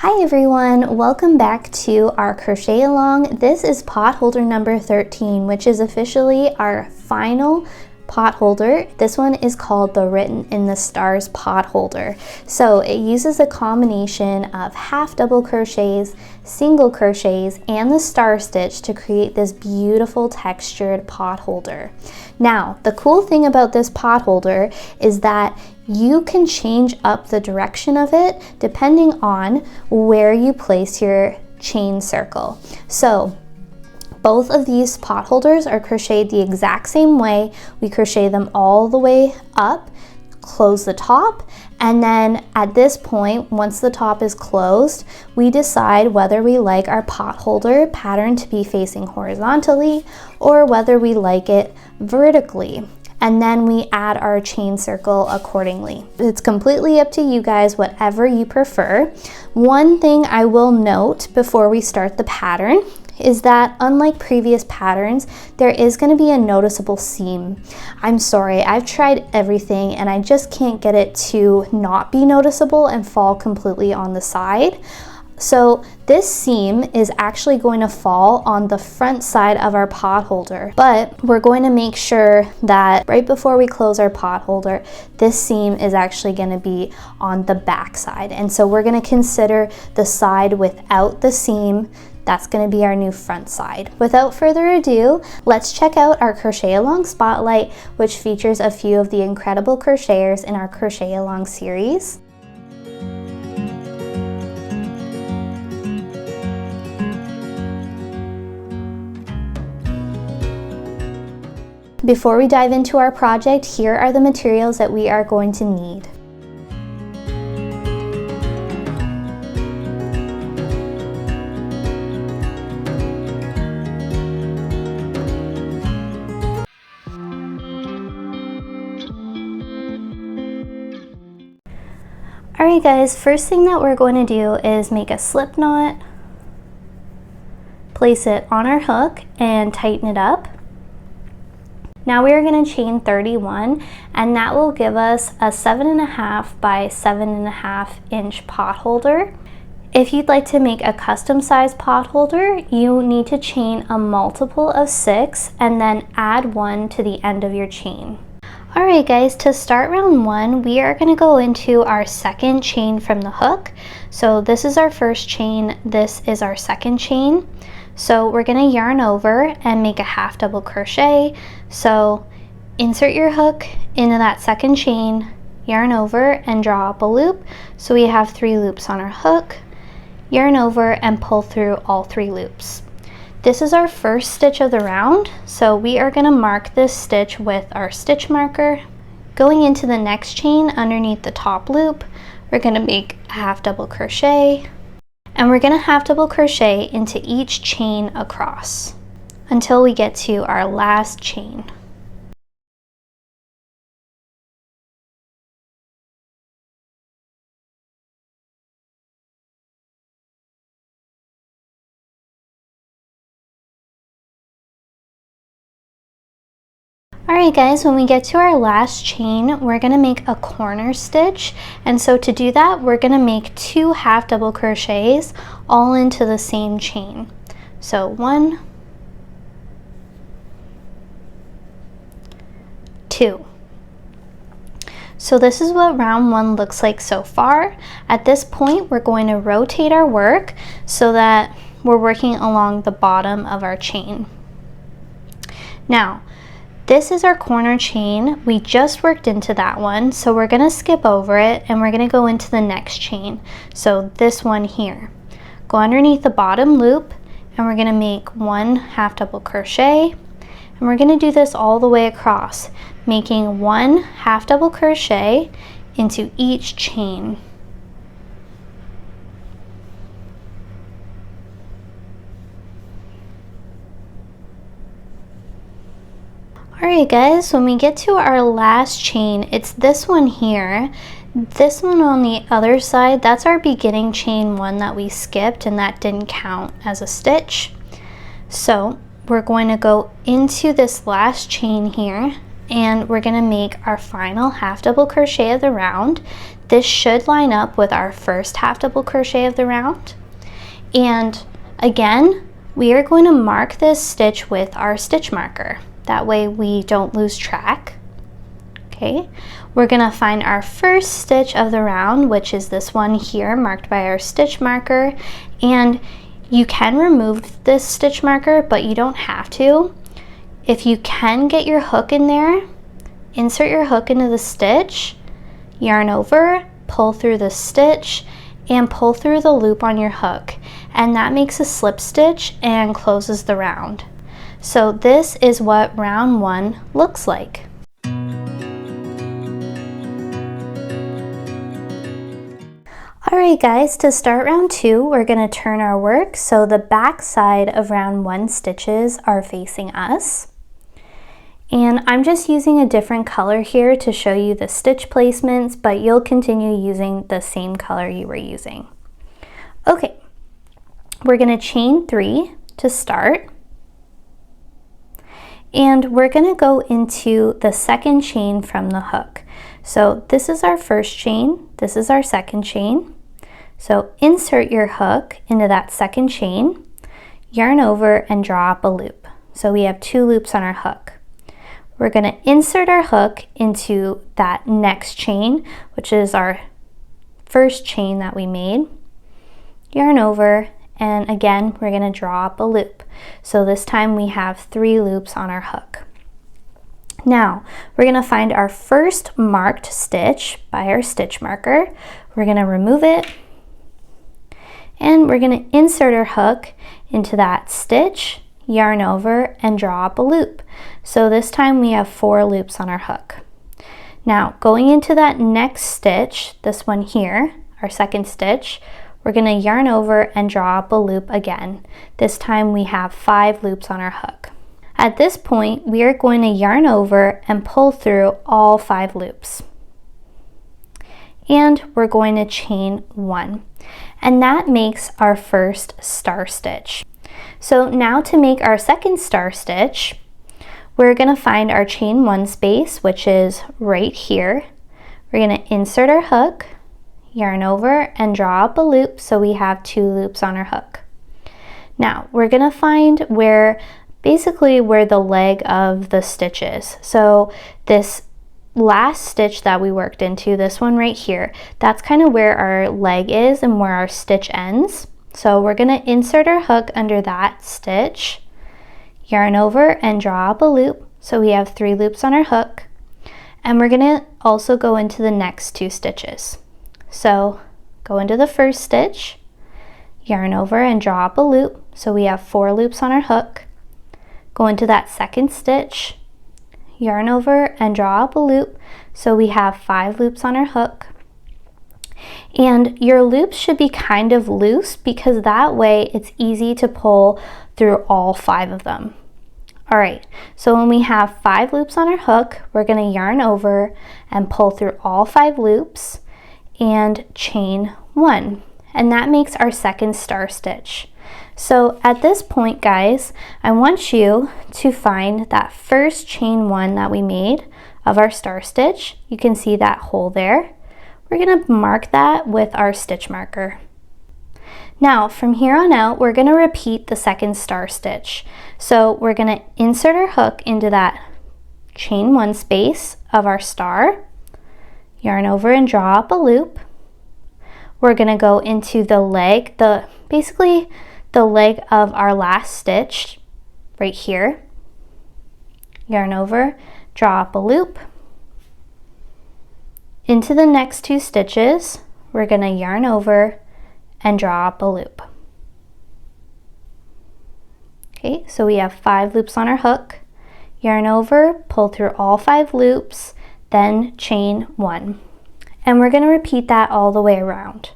Hi everyone, welcome back to our crochet along. This is pot holder number 13, which is officially our final pot holder. This one is called the Written in the Stars pot holder. So it uses a combination of half double crochets, single crochets, and the star stitch to create this beautiful textured pot holder. Now, the cool thing about this pot holder is that you can change up the direction of it depending on where you place your chain circle. So both of these pot holders are crocheted the exact same way. We crochet them all the way up, close the top, and then at this point, once the top is closed, we decide whether we like our pot holder pattern to be facing horizontally or whether we like it vertically. And then we add our chain circle accordingly. It's completely up to you guys, whatever you prefer. One thing I will note before we start the pattern is that unlike previous patterns, there is going to be a noticeable seam. I'm sorry, I've tried everything and I just can't get it to not be noticeable and fall completely on the side. So this seam is actually going to fall on the front side of our pot holder, but we're going to make sure that right before we close our pot holder, this seam is actually going to be on the back side. And so we're going to consider the side without the seam. That's going to be our new front side. Without further ado, let's check out our Crochet-Along Spotlight, which features a few of the incredible crocheters in our Crochet-Along series. Before we dive into our project, here are the materials that we are going to need. Alright guys, first thing that we're going to do is make a slip knot, place it on our hook and tighten it up. Now we are going to chain 31 and that will give us a 7.5 by 7.5 inch pot holder. If you'd like to make a custom size pot holder, you need to chain a multiple of 6 and then add 1 to the end of your chain. Alright guys, to start round 1, we are going to go into our second chain from the hook. So this is our first chain, this is our second chain. So we're going to yarn over and make a half double crochet. So insert your hook into that second chain, yarn over and draw up a loop. So we have 3 loops on our hook, yarn over and pull through all 3 loops. This is our first stitch of the round, so we are going to mark this stitch with our stitch marker. Going into the next chain underneath the top loop, we're going to make a half double crochet, and we're going to half double crochet into each chain across until we get to our last chain. Alright guys, when we get to our last chain, we're going to make a corner stitch, and so to do that we're going to make 2 half double crochets all into the same chain. So 1, 2. So this is what round 1 looks like so far. At this point we're going to rotate our work so that we're working along the bottom of our chain. Now this is our corner chain. We just worked into that one, so we're going to skip over it and we're going to go into the next chain. So this one here. Go underneath the bottom loop and we're going to make 1 half double crochet, and we're going to do this all the way across, making 1 half double crochet into each chain. Alright guys, when we get to our last chain, it's this one here. This one on the other side, that's our beginning chain 1 that we skipped and that didn't count as a stitch. So we're going to go into this last chain here and we're going to make our final half double crochet of the round. this should line up with our first half double crochet of the round. And again, we are going to mark this stitch with our stitch marker. That way we don't lose track. Okay, we're gonna find our first stitch of the round, which is this one here marked by our stitch marker. And you can remove this stitch marker, but you don't have to. If you can get your hook in there, insert your hook into the stitch, yarn over, pull through the stitch, and pull through the loop on your hook. And that makes a slip stitch and closes the round. So this is what round 1 looks like. Alright guys, to start round 2, we're going to turn our work so the back side of round 1 stitches are facing us. And I'm just using a different color here to show you the stitch placements, but you'll continue using the same color you were using. Okay, we're going to chain 3 to start. And we're going to go into the second chain from the hook. So this is our first chain, this is our second chain. So insert your hook into that second chain, yarn over and draw up a loop. So we have 2 loops on our hook. We're going to insert our hook into that next chain, which is our first chain that we made, yarn over, and again we're going to draw up a loop. So this time we have 3 loops on our hook. Now we're going to find our first marked stitch by our stitch marker. We're going to remove it, and we're going to insert our hook into that stitch, yarn over, and draw up a loop. So this time we have 4 loops on our hook. Now going into that next stitch, this one here, our second stitch, we're going to yarn over and draw up a loop again. This time we have 5 loops on our hook. At this point, we are going to yarn over and pull through all 5 loops. And we're going to chain 1. And that makes our first star stitch. So now to make our second star stitch, we're going to find our chain 1 space, which is right here. We're going to insert our hook, yarn over, and draw up a loop so we have 2 loops on our hook. Now we're going to find basically where the leg of the stitch is. So this last stitch that we worked into, this one right here, that's kind of where our leg is and where our stitch ends. So we're going to insert our hook under that stitch, yarn over, and draw up a loop so we have 3 loops on our hook. And we're going to also go into the next 2 stitches. So go into the first stitch, yarn over and draw up a loop so we have 4 loops on our hook. Go into that second stitch, yarn over and draw up a loop so we have 5 loops on our hook. And your loops should be kind of loose because that way it's easy to pull through all 5 of them. Alright, so when we have 5 loops on our hook, we're going to yarn over and pull through all 5 loops and chain 1. And that makes our second star stitch. So at this point, guys, I want you to find that first chain 1 that we made of our star stitch. You can see that hole there. We're going to mark that with our stitch marker. Now from here on out, we're going to repeat the second star stitch. So we're going to insert our hook into that chain 1 space of our star, yarn over and draw up a loop. We're going to go into the leg, basically the leg of our last stitch right here, yarn over, draw up a loop. Into the next 2 stitches, we're going to yarn over and draw up a loop. Okay, so we have 5 loops on our hook, yarn over, pull through all 5 loops, then chain 1. And we're going to repeat that all the way around.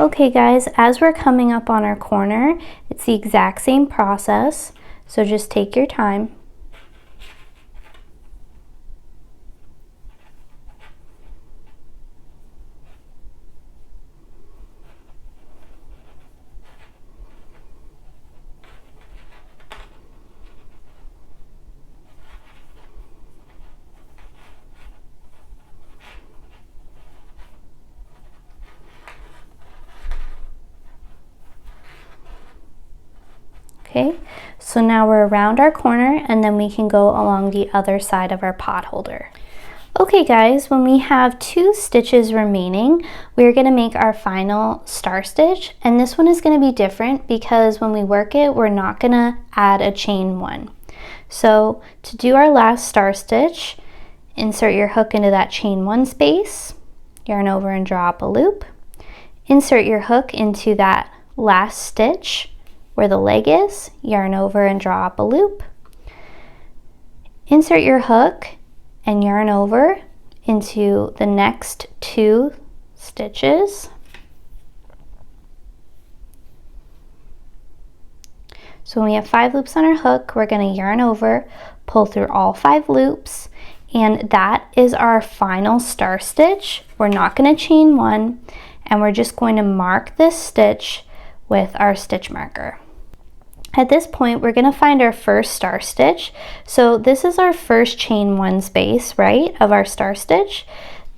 Okay guys, as we're coming up on our corner, it's the exact same process, so just take your time. Okay, so now we're around our corner and then we can go along the other side of our pot holder. Okay guys, when we have 2 stitches remaining, we're going to make our final star stitch, and this one is going to be different because when we work it, we're not going to add a chain 1. So to do our last star stitch, insert your hook into that chain 1 space, yarn over and draw up a loop, insert your hook into that last stitch where the leg is, yarn over and draw up a loop, insert your hook and yarn over into the next 2 stitches. So when we have 5 loops on our hook, we're going to yarn over, pull through all 5 loops, and that is our final star stitch. We're not going to chain 1, and we're just going to mark this stitch with our stitch marker. At this point, we're going to find our first star stitch. So this is our first chain 1 space, right, of our star stitch.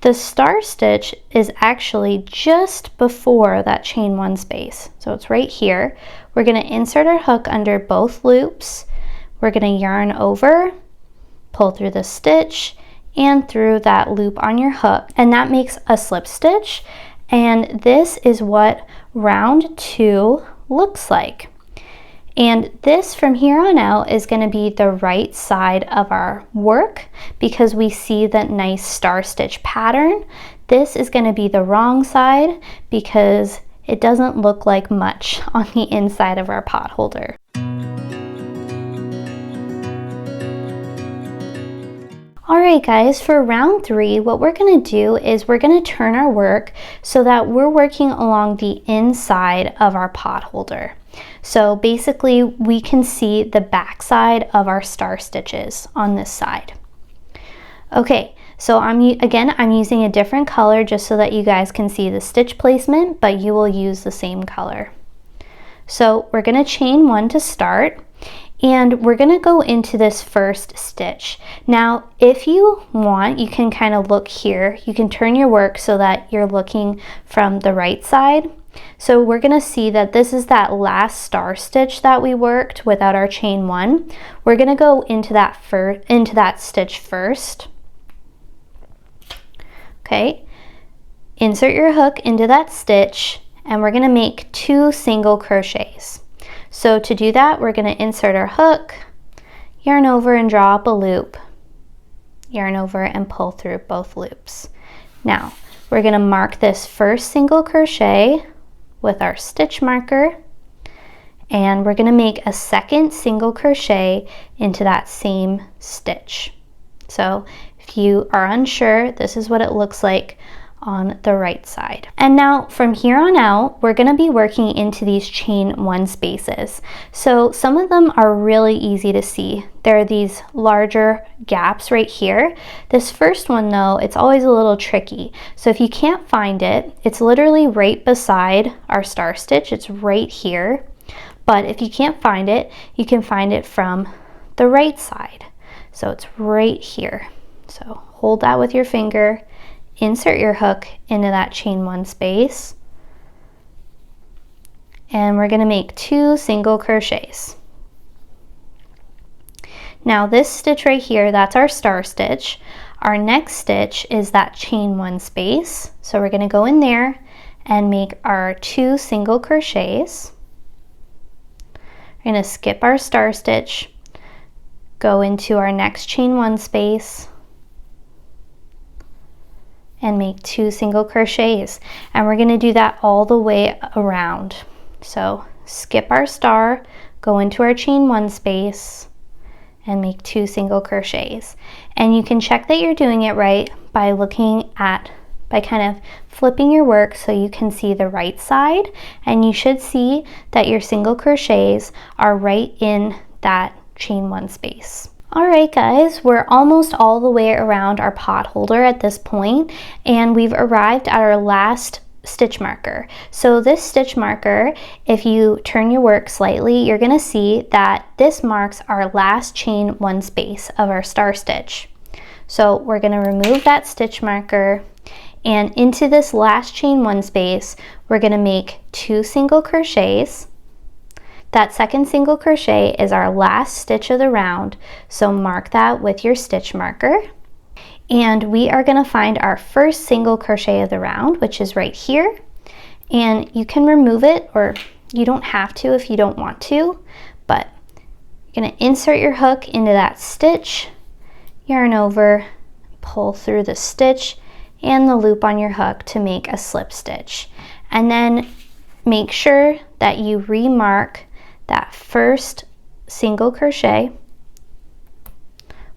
The star stitch is actually just before that chain 1 space. So it's right here. We're going to insert our hook under both loops. We're going to yarn over, pull through the stitch and through that loop on your hook, and that makes a slip stitch. And this is what round 2 looks like. And this from here on out is going to be the right side of our work because we see that nice star stitch pattern. This is going to be the wrong side because it doesn't look like much on the inside of our pot holder. Alright guys, for round 3, what we're going to do is we're going to turn our work so that we're working along the inside of our pot holder. So basically we can see the back side of our star stitches on this side. Okay, so I'm using a different color just so that you guys can see the stitch placement, but you will use the same color. So we're going to chain 1 to start, and we're going to go into this first stitch. Now, if you want, you can kind of look here. You can turn your work so that you're looking from the right side. So we're going to see that this is that last star stitch that we worked without our chain 1. We're going to go into that stitch first. Okay, insert your hook into that stitch, and we're going to make 2 single crochets. So to do that, we're going to insert our hook, yarn over and draw up a loop, yarn over and pull through both loops. Now we're going to mark this first single crochet with our stitch marker, and we're going to make a second single crochet into that same stitch. So if you are unsure, this is what it looks like on the right side. And now from here on out, we're going to be working into these chain 1 spaces. So some of them are really easy to see. There are these larger gaps right here. This first one though, it's always a little tricky. So if you can't find it, it's literally right beside our star stitch. It's right here. But if you can't find it, you can find it from the right side. So it's right here. So hold that with your finger. Insert your hook into that chain 1 space, and we're going to make 2 single crochets. Now this stitch right here, that's our star stitch. Our next stitch is that chain 1 space, so we're going to go in there and make our 2 single crochets. We're going to skip our star stitch, go into our next chain 1 space, and make 2 single crochets, and we're going to do that all the way around. So skip our star, go into our chain 1 space and make 2 single crochets, and you can check that you're doing it right by looking at by kind of flipping your work so you can see the right side, and you should see that your single crochets are right in that chain 1 space. Alright guys, we're almost all the way around our pot holder at this point, and we've arrived at our last stitch marker. So this stitch marker, if you turn your work slightly, you're going to see that this marks our last chain 1 space of our star stitch. So we're going to remove that stitch marker, and into this last chain 1 space we're going to make 2 single crochets. That second single crochet is our last stitch of the round, so mark that with your stitch marker. And we are going to find our first single crochet of the round, which is right here. And you can remove it, or you don't have to if you don't want to, but you're going to insert your hook into that stitch, yarn over, pull through the stitch and the loop on your hook to make a slip stitch. And then make sure that you remark that first single crochet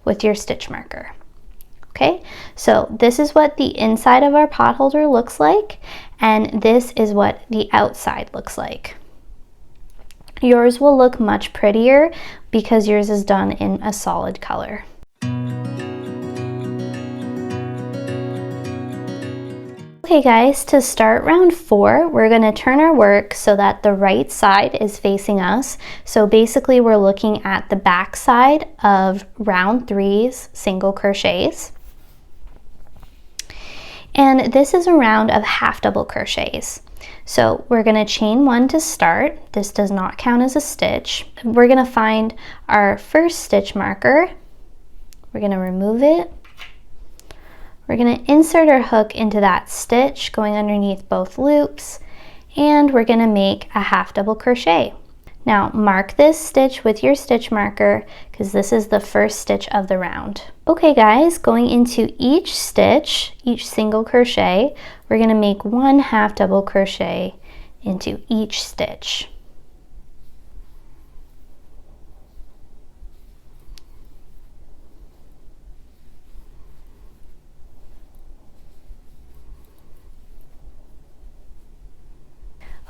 with your stitch marker. Okay, so this is what the inside of our pot holder looks like, and this is what the outside looks like. Yours will look much prettier because yours is done in a solid color. Okay guys, to start round 4, we're going to turn our work so that the right side is facing us. So basically we're looking at the back side of round 3's single crochets. And this is a round of half double crochets. So we're going to chain 1 to start. This does not count as a stitch. We're going to find our first stitch marker. We're going to remove it. We're going to insert our hook into that stitch going underneath both loops, and we're going to make a half double crochet. Now mark this stitch with your stitch marker because this is the first stitch of the round. Okay guys, going into each stitch, each single crochet, we're going to make 1 half double crochet into each stitch.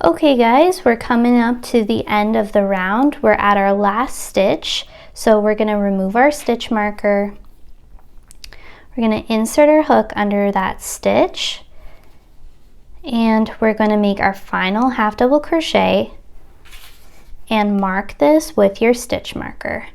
Okay guys, we're coming up to the end of the round. We're at our last stitch, so we're going to remove our stitch marker. We're going to insert our hook under that stitch, and we're going to make our final half double crochet and mark this with your stitch marker.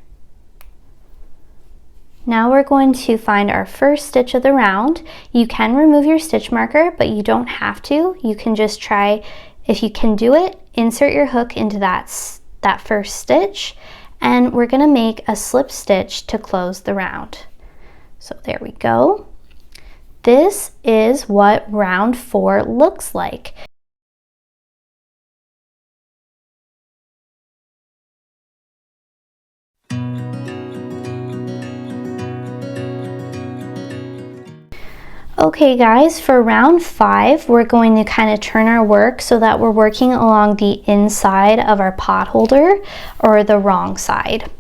Now we're going to find our first stitch of the round. You can remove your stitch marker, but you don't have to. You can just try. If you can do it, insert your hook into that first stitch, and we're going to make a slip stitch to close the round. So there we go. This is what round 4 looks like. Okay guys, for round 5, we're going to kind of turn our work so that we're working along the inside of our pot holder, or the wrong side.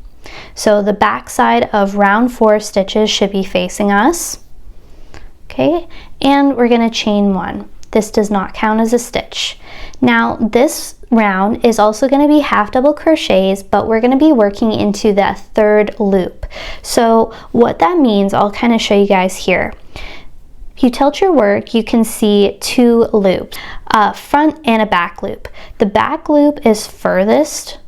So the back side of round 4 stitches should be facing us. Okay, and we're going to chain 1. This does not count as a stitch. Now this round is also going to be half double crochets, but we're going to be working into the 3rd loop. So what that means, I'll kind of show you guys here. If you tilt your work, you can see 2 loops, a front and a back loop. The back loop is furthest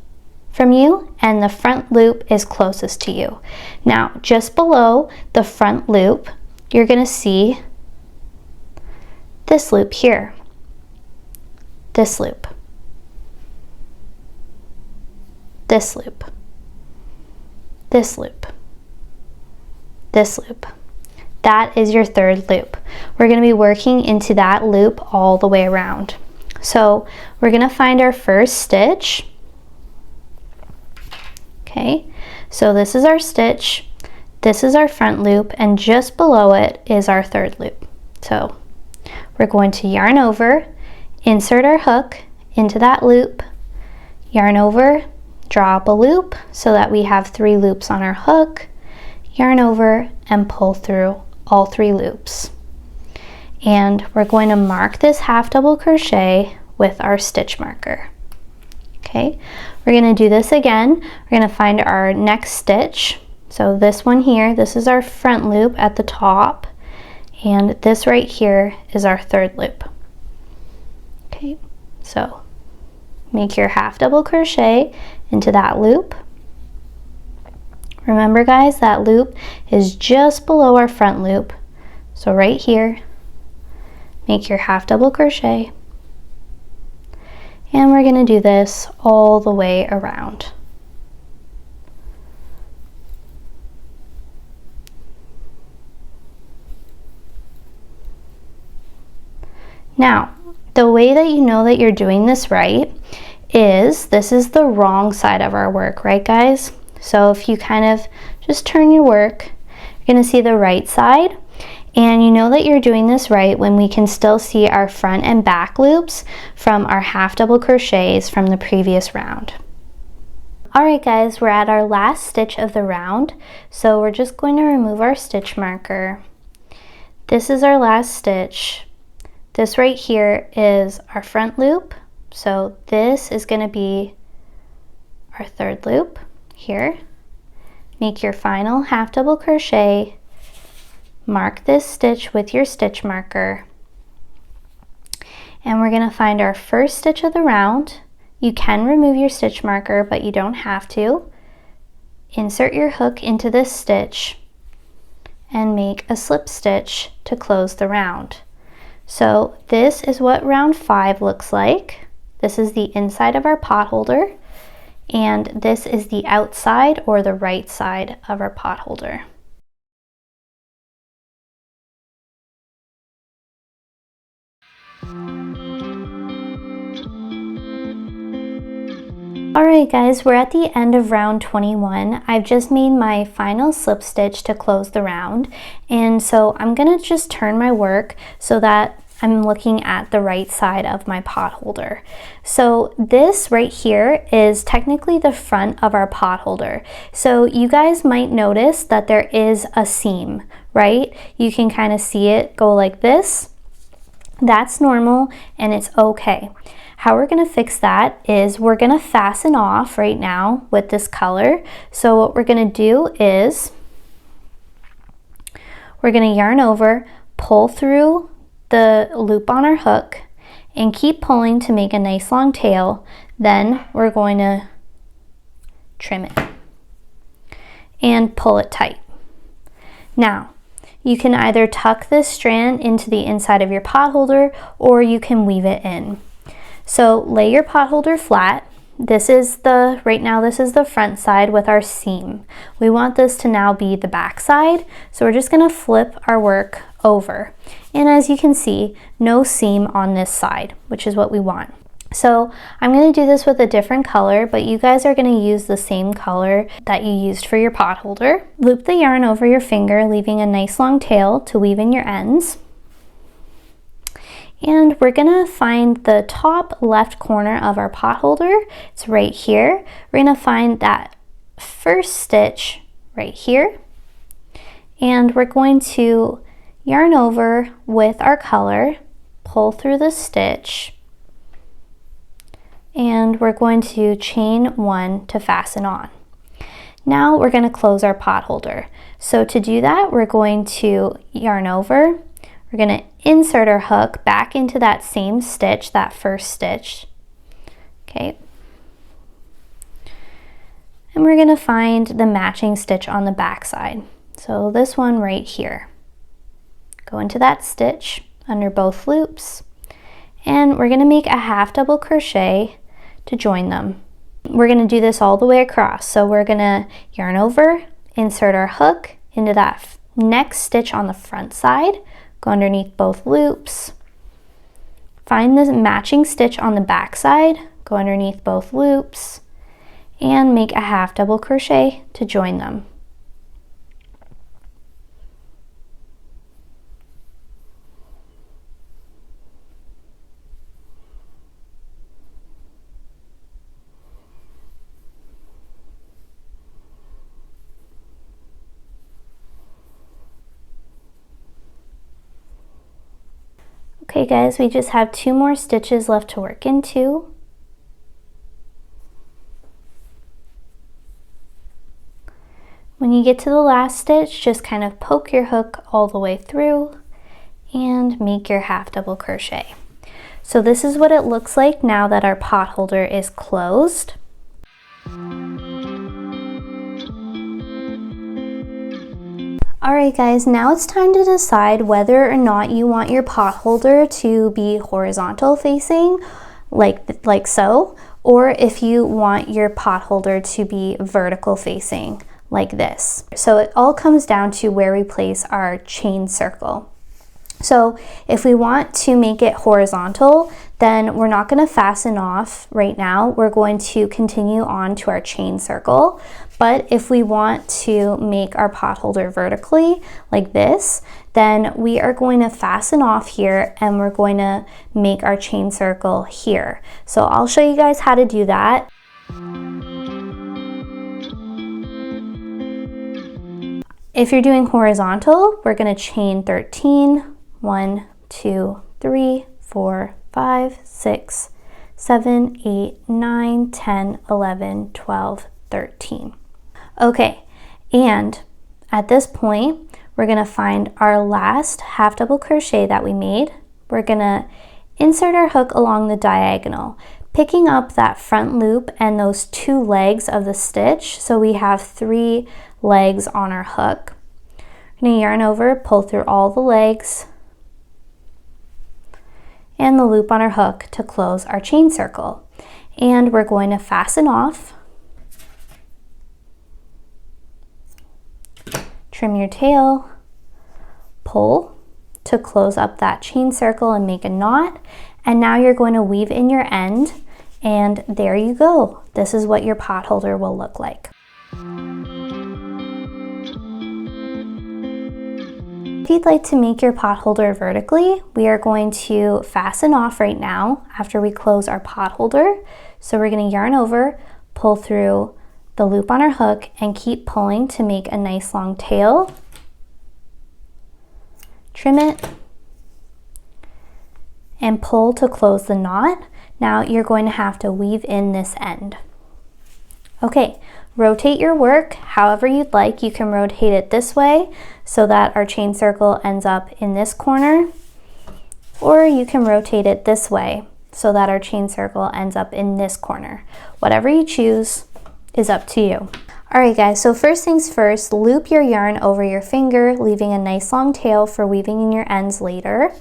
from you and the front loop is closest to you. Now just below the front loop, you're going to see this loop here, this loop, this loop, this loop, this loop. That is your 3rd loop. We're going to be working into that loop all the way around. So we're going to find our first stitch. Okay, so this is our stitch, this is our front loop, and just below it is our 3rd loop. So we're going to yarn over, insert our hook into that loop, yarn over, draw up a loop so that we have 3 loops on our hook, yarn over, and pull through all 3 loops. and we're going to mark this half double crochet with our stitch marker. Okay, we're going to do this again. We're going to find our next stitch. So this one here, this is our front loop at the top, and this right here is our third loop. Okay, so make your half double crochet into that loop. Remember guys, that loop is just below our front loop. So right here, make your half double crochet. And we're going to do this all the way around. Now, the way that you know that you're doing this right is this is the wrong side of our work, right guys? So if you kind of just turn your work, you're going to see the right side. And you know that you're doing this right when we can still see our front and back loops from our half double crochets from the previous round. Alright guys, we're at our last stitch of the round, so we're just going to remove our stitch marker. This is our last stitch. This right here is our front loop, so this is going to be our third loop here. Make your final half double crochet, mark this stitch with your stitch marker, and we're going to find our first stitch of the round. You can remove your stitch marker, but you don't have to. Insert your hook into this stitch and make a slip stitch to close the round. So this is what round 5 looks like. This is the inside of our potholder, and this is the outside or the right side of our potholder. Alright guys, we're at the end of round 21. I've just made my final slip stitch to close the round, and so I'm gonna just turn my work so that I'm looking at the right side of my potholder. So this right here is technically the front of our potholder. So you guys might notice that there is a seam, right? You can kind of see it go like this. That's normal and it's okay. How we're going to fix that is we're going to fasten off right now with this color. So what we're going to do is we're going to yarn over, pull through the loop on our hook, and keep pulling to make a nice long tail. Then we're going to trim it and pull it tight. Now, you can either tuck this strand into the inside of your potholder or you can weave it in. So lay your potholder flat. This is right now this is the front side with our seam. We want this to now be the back side. So we're just going to flip our work over. And as you can see, no seam on this side, which is what we want. So I'm going to do this with a different color, but you guys are going to use the same color that you used for your potholder. Loop the yarn over your finger, leaving a nice long tail to weave in your ends. And we're going to find the top left corner of our potholder. It's right here. We're going to find that first stitch right here. And we're going to yarn over with our color, pull through the stitch, and we're going to chain 1 to fasten on. Now we're going to close our potholder. So to do that, we're going to yarn over. We're going to insert our hook back into that same stitch, that first stitch. Okay. And we're going to find the matching stitch on the back side. So this one right here. Go into that stitch under both loops, and we're going to make a half double crochet to join them. We're going to do this all the way across. So we're going to yarn over, insert our hook into that next stitch on the front side, go underneath both loops, find the matching stitch on the back side, go underneath both loops, and make a half double crochet to join them. Okay guys, we just have 2 more stitches left to work into. When you get to the last stitch, just kind of poke your hook all the way through and make your half double crochet. So this is what it looks like now that our pot holder is closed. Alright guys, now it's time to decide whether or not you want your pot holder to be horizontal facing, like so, or if you want your pot holder to be vertical facing, like this. So it all comes down to where we place our chain circle. So if we want to make it horizontal, then we're not going to fasten off right now. We're going to continue on to our chain circle. But if we want to make our pot holder vertically, like this, then we are going to fasten off here and we're going to make our chain circle here. So I'll show you guys how to do that. If you're doing horizontal, we're going to chain 13. 1, 2, 3, 4, 5, 6, 7, 8, 9, 10, 11, 12, 13. Okay, and at this point, we're going to find our last half double crochet that we made. We're going to insert our hook along the diagonal, picking up that front loop and those 2 legs of the stitch. So we have 3 legs on our hook. We're going to yarn over, pull through all the legs, and the loop on our hook to close our chain circle. And we're going to fasten off, trim your tail, pull to close up that chain circle and make a knot. And now you're going to weave in your end, and there you go. This is what your pot holder will look like. If you'd like to make your pot holder vertically, we are going to fasten off right now after we close our pot holder. So we're going to yarn over, pull through the loop on our hook, and keep pulling to make a nice long tail. Trim it and pull to close the knot. Now you're going to have to weave in this end. Okay, rotate your work however you'd like. You can rotate it this way so that our chain circle ends up in this corner, or you can rotate it this way so that our chain circle ends up in this corner. Whatever you choose is up to you. Alright guys, so first things first, loop your yarn over your finger, leaving a nice long tail for weaving in your ends later.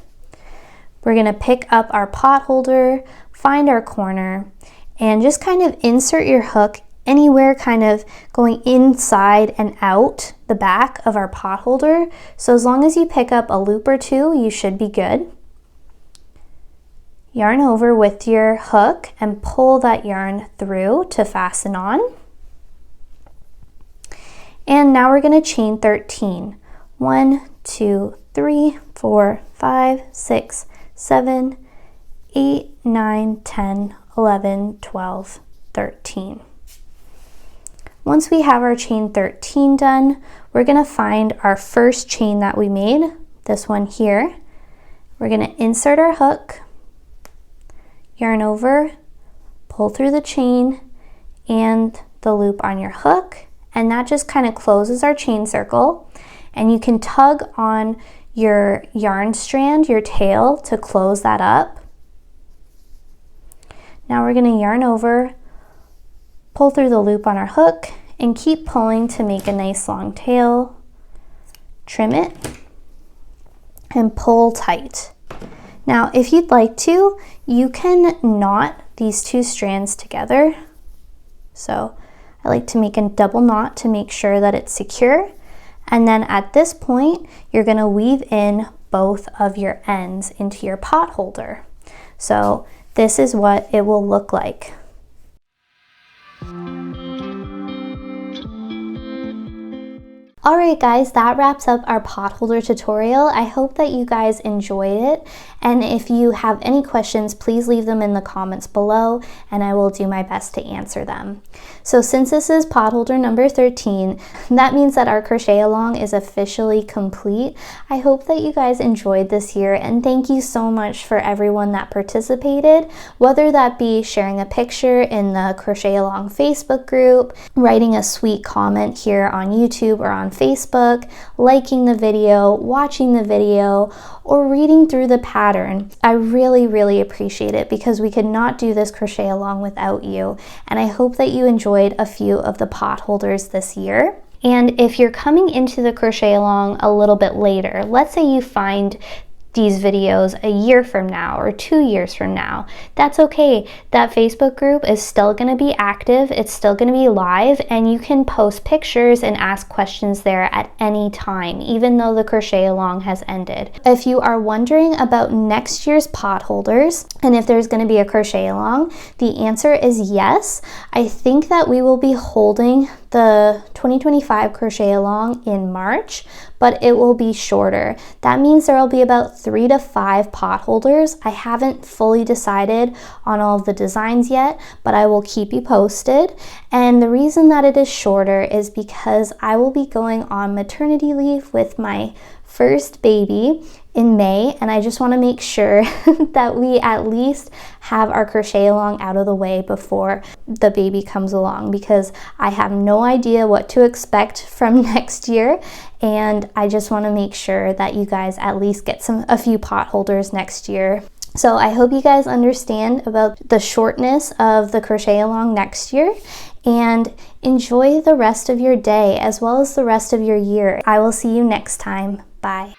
We're going to pick up our pot holder, find our corner, and just kind of insert your hook anywhere kind of going inside and out the back of our pot holder. So as long as you pick up a loop or 2, you should be good. Yarn over with your hook and pull that yarn through to fasten on. And now we're going to chain 13. 1, 2, 3, 4, 5, 6, 7, 8, 9, 10, 11, 12, 13. Once we have our chain 13 done, we're going to find our first chain that we made, this one here. We're going to insert our hook, yarn over, pull through the chain and the loop on your hook, and that just kind of closes our chain circle. And you can tug on your yarn strand, your tail, to close that up. Now we're going to yarn over, pull through the loop on our hook, and keep pulling to make a nice long tail. Trim it and pull tight. Now if you'd like to, you can knot these 2 strands together. So I like to make a double knot to make sure that it's secure. And then at this point, you're going to weave in both of your ends into your pot holder. So this is what it will look like. Alright guys, that wraps up our potholder tutorial. I hope that you guys enjoyed it, and if you have any questions, please leave them in the comments below and I will do my best to answer them. So since this is potholder number 13, that means that our crochet along is officially complete. I hope that you guys enjoyed this year, and thank you so much for everyone that participated, whether that be sharing a picture in the crochet along Facebook group, writing a sweet comment here on YouTube or on Facebook, liking the video, watching the video, or reading through the pattern. I really appreciate it because we could not do this crochet along without you, and I hope that you enjoyed a few of the potholders this year. And if you're coming into the crochet along a little bit later, let's say you find these videos a year from now or 2 years from now, that's okay. That Facebook group is still going to be active, it's still going to be live, and you can post pictures and ask questions there at any time, even though the crochet along has ended. If you are wondering about next year's potholders and if there's going to be a crochet along, the answer is yes. I think that we will be holding the 2025 crochet along in March, but it will be shorter. That means there will be about 3 to 5 potholders. I haven't fully decided on all of the designs yet, but I will keep you posted. And the reason that it is shorter is because I will be going on maternity leave with my first baby in May, and I just want to make sure that we at least have our crochet along out of the way before the baby comes along, because I have no idea what to expect from next year, and I just want to make sure that you guys at least get a few potholders next year. So I hope you guys understand about the shortness of the crochet along next year, and enjoy the rest of your day as well as the rest of your year. I will see you next time. Bye.